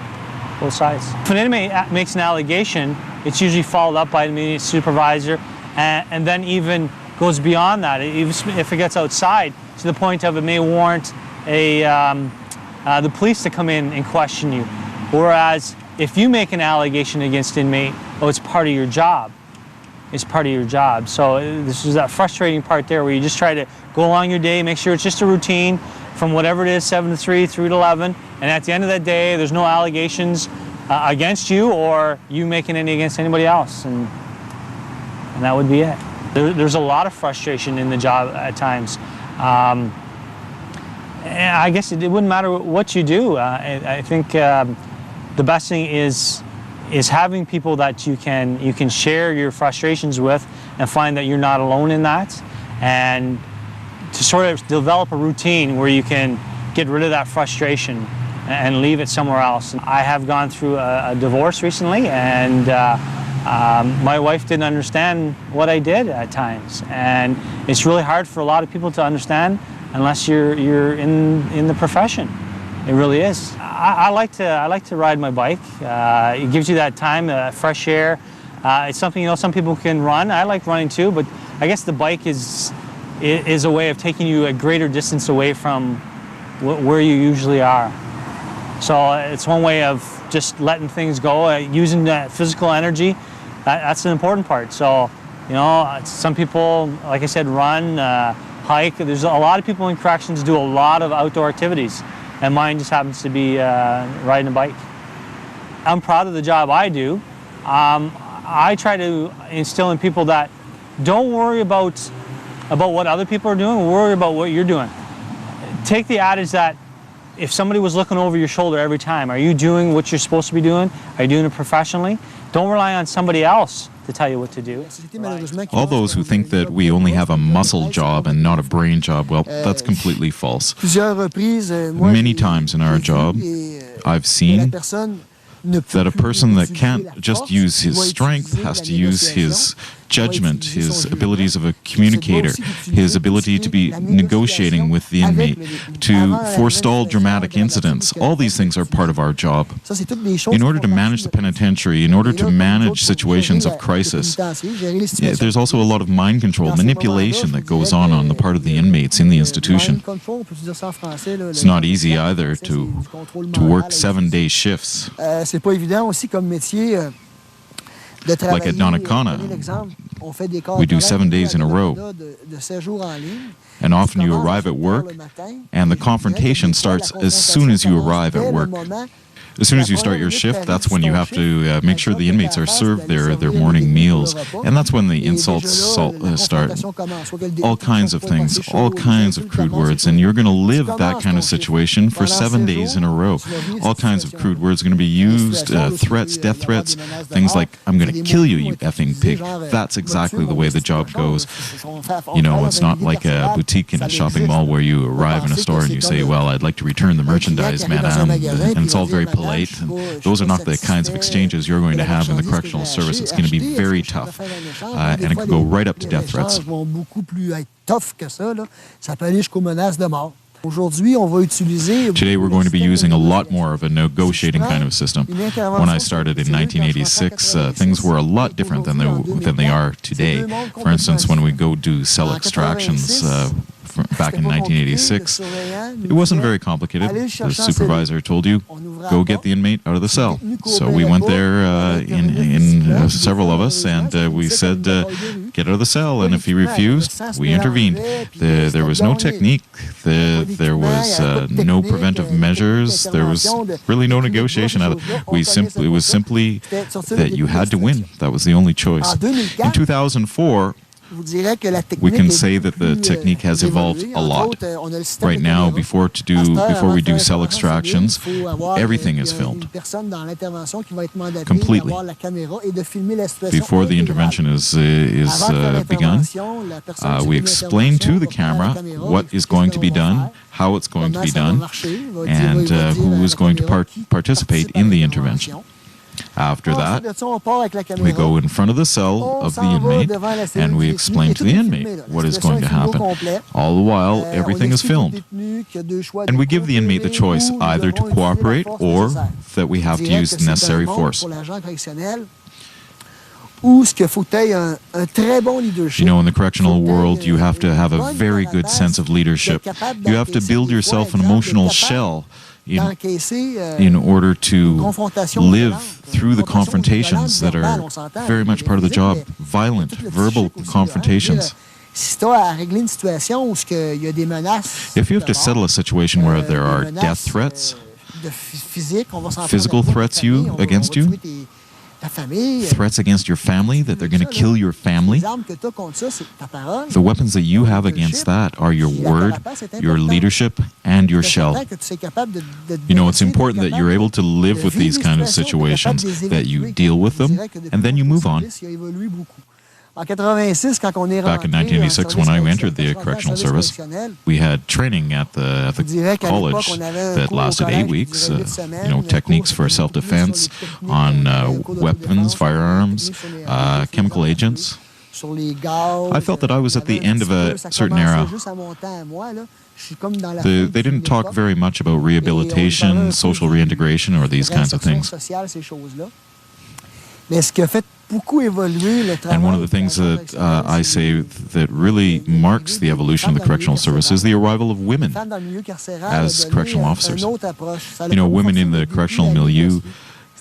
sides. If an inmate makes an allegation, it's usually followed up by an immediate supervisor, and then even goes beyond that. Even if it gets outside to the point of it may warrant the police to come in and question you. Whereas if you make an allegation against an inmate, it's part of your job. It's part of your job. So this is that frustrating part there where you just try to go along your day, make sure it's just a routine from whatever it is, 7 to 3, 3 to 11, and at the end of that day, there's no allegations against you or you making any against anybody else, and that would be it. There's a lot of frustration in the job at times. And I guess it wouldn't matter what you do. I think the best thing is having people that you can share your frustrations with and find that you're not alone in that, and to sort of develop a routine where you can get rid of that frustration and leave it somewhere else. I have gone through a divorce recently, and my wife didn't understand what I did at times, and it's really hard for a lot of people to understand unless you're in the profession. It really is. I like to ride my bike. It gives you that time, fresh air. It's something, some people can run. I like running too, but I guess the bike is a way of taking you a greater distance away from where you usually are. So it's one way of just letting things go, using that physical energy. That's an important part. So, some people, like I said, run, hike. There's a lot of people in corrections do a lot of outdoor activities, and mine just happens to be riding a bike. I'm proud of the job I do. I try to instill in people that don't worry about what other people are doing, worry about what you're doing. Take the adage that if somebody was looking over your shoulder every time, are you doing what you're supposed to be doing? Are you doing it professionally? Don't rely on somebody else to tell you what to do. All those who think that we only have a muscle job and not a brain job, well, that's completely false. Many times in our job, I've seen that a person that can't just use his strength has to use his judgment, his abilities of a communicator, his ability to be negotiating with the inmate, to forestall dramatic incidents. All these things are part of our job. In order to manage the penitentiary, in order to manage situations of crisis, there's also a lot of mind control, manipulation that goes on the part of the inmates in the institution. It's not easy either to work 7-day shifts. Like at Donnacona, we do 7 days in a row. And often you arrive at work, and the confrontation starts as soon as you arrive at work. As soon as you start your shift, that's when you have to make sure the inmates are served their morning meals. And that's when the insults start. All kinds of things, all kinds of crude words. And you're going to live that kind of situation for 7 days in a row. All kinds of crude words are going to be used, threats, death threats, things like, I'm going to kill you, you effing pig. That's exactly the way the job goes. You know, it's not like a boutique in a shopping mall where you arrive in a store and you say, well, I'd like to return the merchandise, madame. And it's all very polite. And those are not the kinds of exchanges you're going to have in the correctional service. It's going to be very tough, and it could go right up to death threats. Today we're going to be using a lot more of a negotiating kind of system. When I started in 1986, things were a lot different than they are today. For instance, when we go do cell extractions, back in 1986, it wasn't very complicated. The supervisor told you, go get the inmate out of the cell. So we went there, several of us, and we said, get out of the cell. And if he refused, we intervened. There was no technique. There was no preventive measures. There was really no negotiation. It was simply that you had to win. That was the only choice. In 2004, we can say that the technique has evolved a lot. Right now, before we do cell extractions, everything is filmed completely. Before the intervention is begun, we explain to the camera what is going to be done, how it's going to be done, and who is going to participate in the intervention. After that, we go in front of the cell of the inmate and we explain to the inmate what is going to happen. All the while, everything is filmed. And we give the inmate the choice either to cooperate or that we have to use the necessary force. You know, in the correctional world, you have to have a very good sense of leadership. You have to build yourself an emotional shell in order to live through the confrontations that are very much part of the job. Violent, verbal confrontations. If you have to settle a situation where there are death threats, physical threats against you, threats against your family, that they're going to kill your family, the weapons that you have against that are your word, your leadership, and your shell. You know, it's important that you're able to live with these kind of situations, that you deal with them, and then you move on. Back in 1986, when I entered the correctional service, we had training at the college that lasted 8 weeks. You know, techniques for self-defense on weapons, firearms, chemical agents. I felt that I was at the end of a certain era. They didn't talk very much about rehabilitation, social reintegration, or these kinds of things. And one of the things that I say that really marks the evolution of the correctional service is the arrival of women as correctional officers. You know, women in the correctional milieu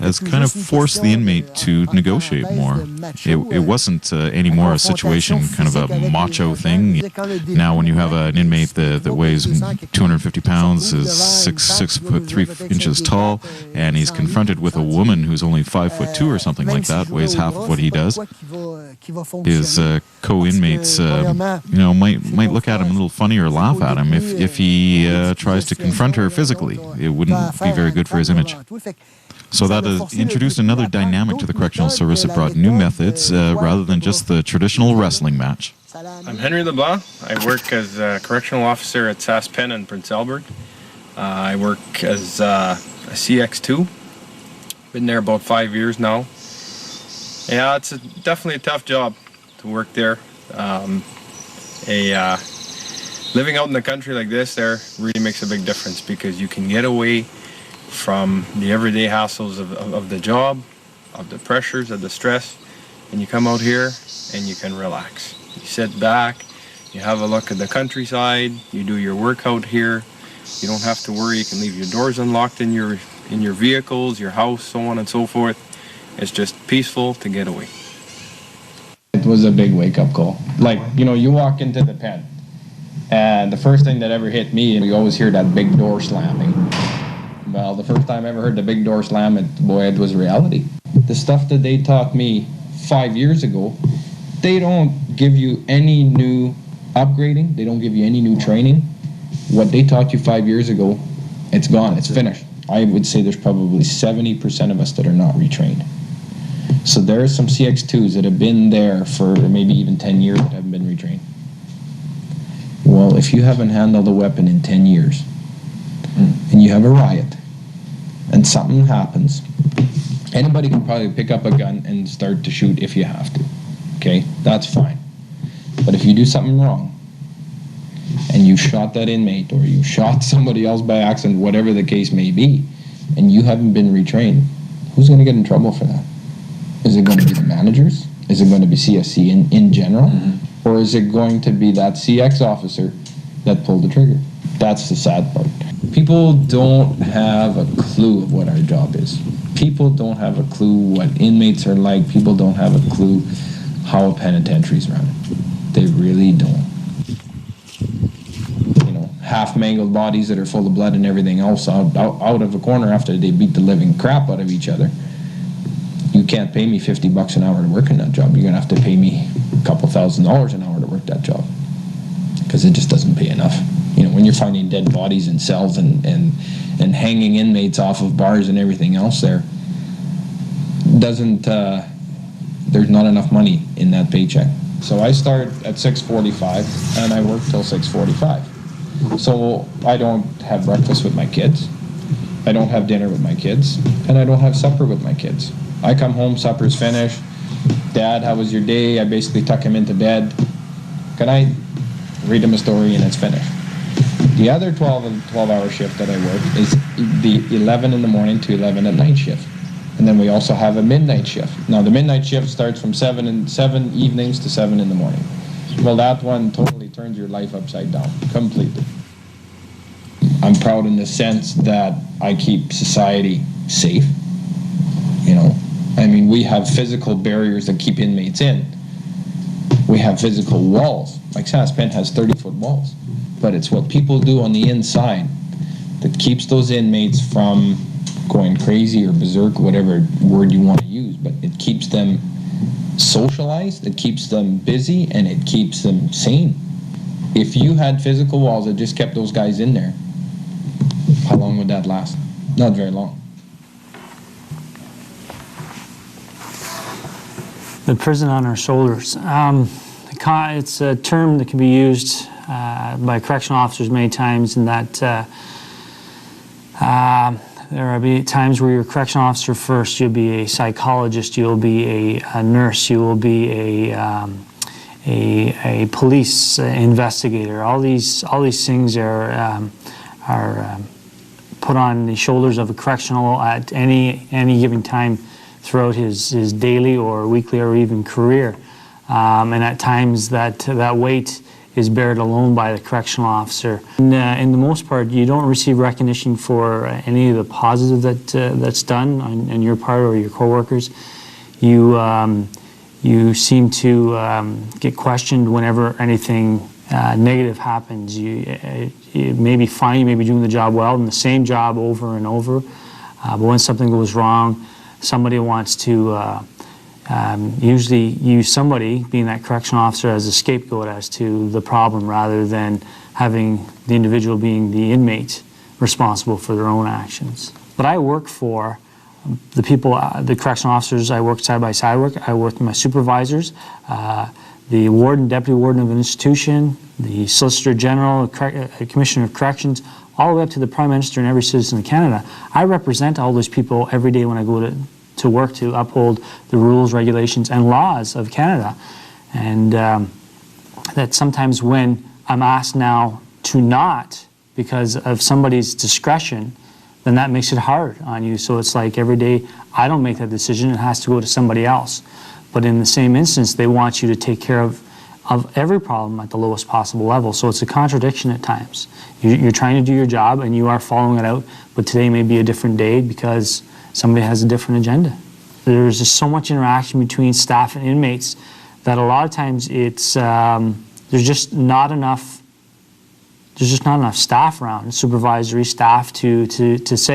has kind of forced the inmate to negotiate more. It wasn't anymore a situation, kind of a macho thing. Now when you have an inmate that weighs 250 pounds, is 6 foot 3 inches tall, and he's confronted with a woman who's only 5'2" or something like that, weighs half of what he does, his co-inmates might look at him a little funny or laugh at him if he tries to confront her physically. It wouldn't be very good for his image. So that introduced another dynamic to the correctional service. It brought new methods rather than just the traditional wrestling match. I'm Henry LeBlanc. I work as a correctional officer at SACC-CSN in Prince Albert. I work as a CX2. Been there about 5 years now. Yeah, it's definitely a tough job to work there. Living out in the country like this there really makes a big difference because you can get away from the everyday hassles of the job, of the pressures, of the stress, and you come out here and you can relax. You sit back, you have a look at the countryside, you do your work out here. You don't have to worry, you can leave your doors unlocked in your vehicles, your house, so on and so forth. It's just peaceful to get away. It was a big wake-up call. Like, you know, you walk into the pen, and the first thing that ever hit me, and you always hear that big door slamming. Well, the first time I ever heard the big door slam, it was reality. The stuff that they taught me 5 years ago, they don't give you any new upgrading, they don't give you any new training. What they taught you 5 years ago, it's gone, it's finished. I would say there's probably 70% of us that are not retrained. So there are some CX2s that have been there for maybe even 10 years that haven't been retrained. Well, if you haven't handled a weapon in 10 years, and you have a riot, and something happens, anybody can probably pick up a gun and start to shoot if you have to. Okay, that's fine. But if you do something wrong, and you shot that inmate, or you shot somebody else by accident, whatever the case may be, and you haven't been retrained, who's going to get in trouble for that? Is it going to be the managers? Is it going to be CSC in general? Or is it going to be that CX officer that pulled the trigger? That's the sad part. People don't have a clue of what our job is. People don't have a clue what inmates are like. People don't have a clue how a penitentiary's run. They really don't. You know, half-mangled bodies that are full of blood and everything else out of a corner after they beat the living crap out of each other. You can't pay me $50 an hour to work in that job. You're going to have to pay me a couple $1,000s an hour to work that job, because it just doesn't pay enough. You know, when you're finding dead bodies in cells and hanging inmates off of bars and everything else there, there's not enough money in that paycheck. So I start at 6:45 and I work till 6:45. So I don't have breakfast with my kids, I don't have dinner with my kids, and I don't have supper with my kids. I come home, supper's finished. Dad, how was your day? I basically tuck him into bed. Good night. Read him a story and it's finished. The other 12-hour shift that I work is the 11 in the morning to 11 at night shift. And then we also have a midnight shift. Now the midnight shift starts from 7 evenings to 7 in the morning. Well, that one totally turns your life upside down, completely. I'm proud in the sense that I keep society safe. You know, I mean, we have physical barriers that keep inmates in. We have physical walls. Like Sask-Pen has 30-foot walls. But it's what people do on the inside that keeps those inmates from going crazy or berserk, whatever word you want to use. But it keeps them socialized, it keeps them busy, and it keeps them sane. If you had physical walls that just kept those guys in there, how long would that last? Not very long. The prison on our shoulders. It's a term that can be used by correctional officers many times, in that there will be times where you're a correctional officer first. You'll be a psychologist, you'll be a nurse, you will be a police investigator. All these things are put on the shoulders of a correctional at any given time throughout his daily or weekly or even career. And at times that weight is bared alone by the correctional officer. In the most part, you don't receive recognition for any of the positive that's done on your part or your coworkers. You seem to get questioned whenever anything negative happens. You may be fine, you may be doing the job well, and the same job over and over, but when something goes wrong, somebody wants to usually use somebody, being that correctional officer, as a scapegoat as to the problem, rather than having the individual being the inmate responsible for their own actions. But I work for the people, the correctional officers I work side by side with. I work with my supervisors, the warden, deputy warden of an institution, the Solicitor General, Commissioner of Corrections. all the way up to the Prime Minister and every citizen of Canada. I represent all those people every day when I go to work to uphold the rules, regulations, and laws of Canada. And that sometimes when I'm asked now to not, because of somebody's discretion, then that makes it hard on you. So it's like every day I don't make that decision, it has to go to somebody else. But in the same instance, they want you to take care of every problem at the lowest possible level. So it's a contradiction at times. You're trying to do your job and you are following it out, but today may be a different day because somebody has a different agenda. There's just so much interaction between staff and inmates that a lot of times it's there's just not enough staff around, supervisory staff to teach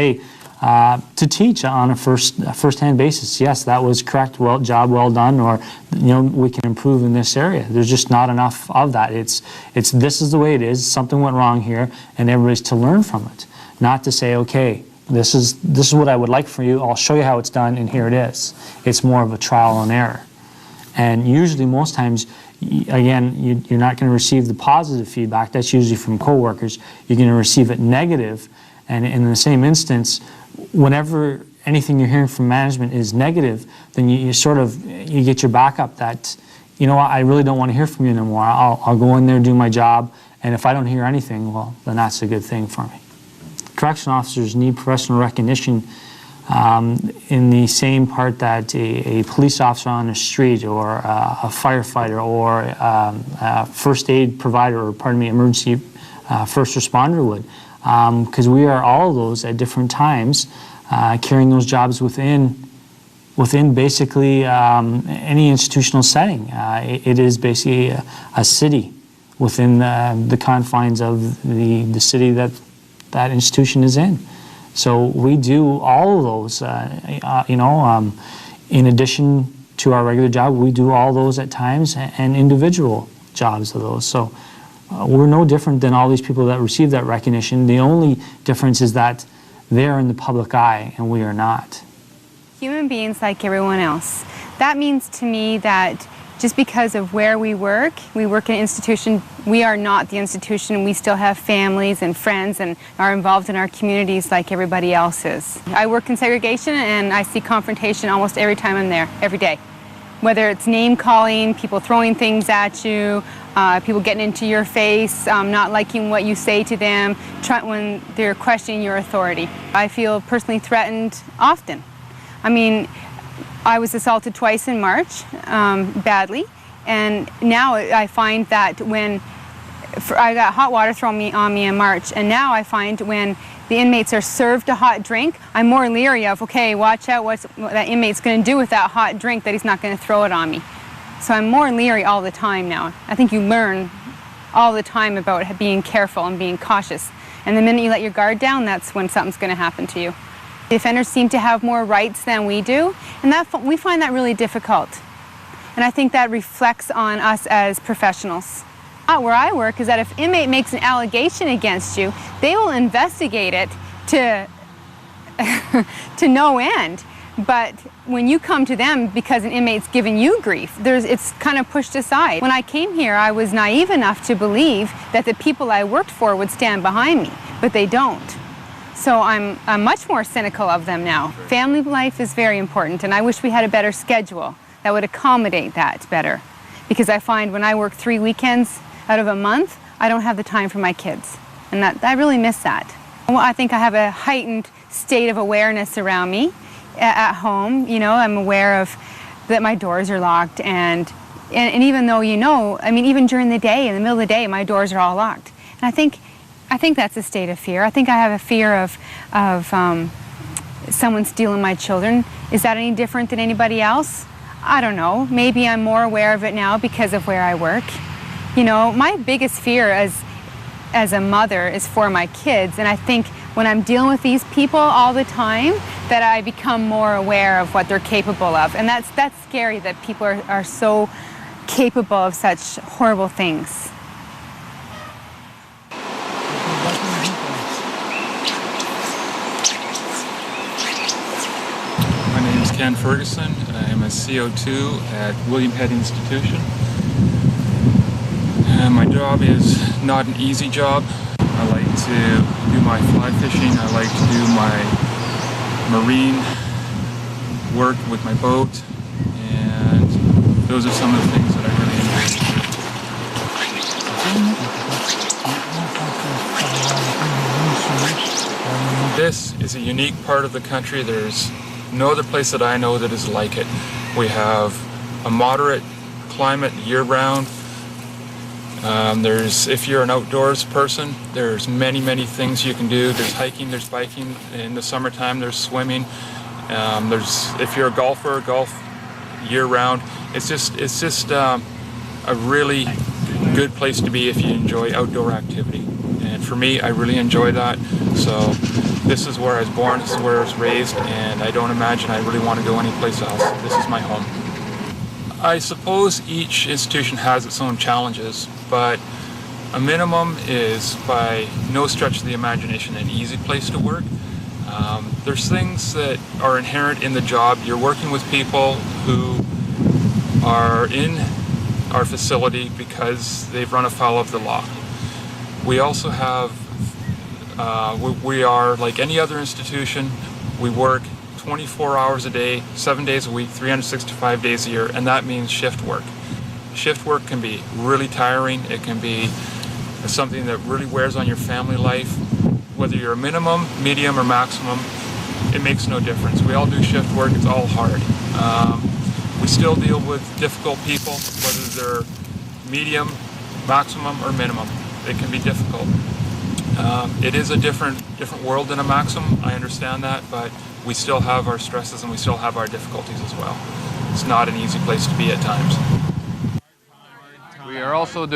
on a first-hand basis. Yes, that was correct, job well done, or we can improve in this area. There's just not enough of that. It's this is the way it is. Something went wrong here, and everybody's to learn from it, not to say, okay, this is what I would like for you. I'll show you how it's done, and here it is. It's more of a trial and error, and usually most times. Again, you're not going to receive the positive feedback. That's usually from coworkers. You're going to receive it negative, and in the same instance, whenever anything you're hearing from management is negative, then you get your back up that, I really don't want to hear from you anymore. I'll go in there, do my job, and if I don't hear anything, well, then that's a good thing for me. Correctional officers need professional recognition in the same part that a police officer on the street or a firefighter or a first aid provider or, emergency first responder would. Because we are all of those at different times, carrying those jobs within basically any institutional setting. It is basically a city within the confines of the city that institution is in. So we do all of those, in addition to our regular job, we do all those at times and individual jobs of those. So we're no different than all these people that receive that recognition. The only difference is that they're in the public eye and we are not. Human beings like everyone else. That means to me that just because of where we work in an institution, we are not the institution. We still have families and friends and are involved in our communities like everybody else is. I work in segregation and I see confrontation almost every time I'm there, every day. Whether it's name calling, people throwing things at you, people getting into your face, not liking what you say to them, when they're questioning your authority. I feel personally threatened often. I mean, I was assaulted twice in March, badly, and now I find that I got hot water thrown on me in March, and now I find when the inmates are served a hot drink, I'm more leery of, okay, watch out what that inmate's going to do with that hot drink, that he's not going to throw it on me. So I'm more leery all the time now. I think you learn all the time about being careful and being cautious, and the minute you let your guard down, that's when something's going to happen to you. The offenders seem to have more rights than we do, and we find that really difficult. And I think that reflects on us as professionals. Where I work is that if an inmate makes an allegation against you, they will investigate it to no end. But when you come to them because an inmate's giving you grief, it's kind of pushed aside. When I came here, I was naive enough to believe that the people I worked for would stand behind me, but they don't. So I'm much more cynical of them now. Family life is very important, and I wish we had a better schedule that would accommodate that better. Because I find when I work 3 weekends out of a month, I don't have the time for my kids. And I really miss that. Well, I think I have a heightened state of awareness around me at home. I'm aware of that my doors are locked, and even though even during the day, in the middle of the day, my doors are all locked. And I think that's a state of fear. I think I have a fear of someone stealing my children. Is that any different than anybody else? I don't know. Maybe I'm more aware of it now because of where I work. My biggest fear as a mother is for my kids, and I think when I'm dealing with these people all the time, that I become more aware of what they're capable of. And that's scary that people are so capable of such horrible things. Ken Ferguson. I'm a CO2 at William Head Institution. My job is not an easy job. I like to do my fly fishing. I like to do my marine work with my boat, and those are some of the things that I really enjoy to do. This is a unique part of the country. There's no other place that I know that is like it. We have a moderate climate year-round. If you're an outdoors person, there's many things you can do. There's hiking, there's biking. In the summertime, there's swimming. If you're a golfer, golf year-round. It's just a really good place to be if you enjoy outdoor activity. And for me, I really enjoy that. So this is where I was born, this is where I was raised, and I don't imagine I really want to go anyplace else. This is my home. I suppose each institution has its own challenges, but a minimum is by no stretch of the imagination an easy place to work. There's things that are inherent in the job. You're working with people who are in our facility because they've run afoul of the law. We also have, we are like any other institution, we work 24 hours a day, 7 days a week, 365 days a year, and that means shift work. Shift work can be really tiring. It can be something that really wears on your family life. Whether you're a minimum, medium, or maximum, it makes no difference. We all do shift work. It's all hard. We still deal with difficult people, whether they're medium, maximum, or minimum. It can be difficult. It is a different world than a maximum. I understand that, but we still have our stresses and we still have our difficulties as well. It's not an easy place to be at times. We are also doing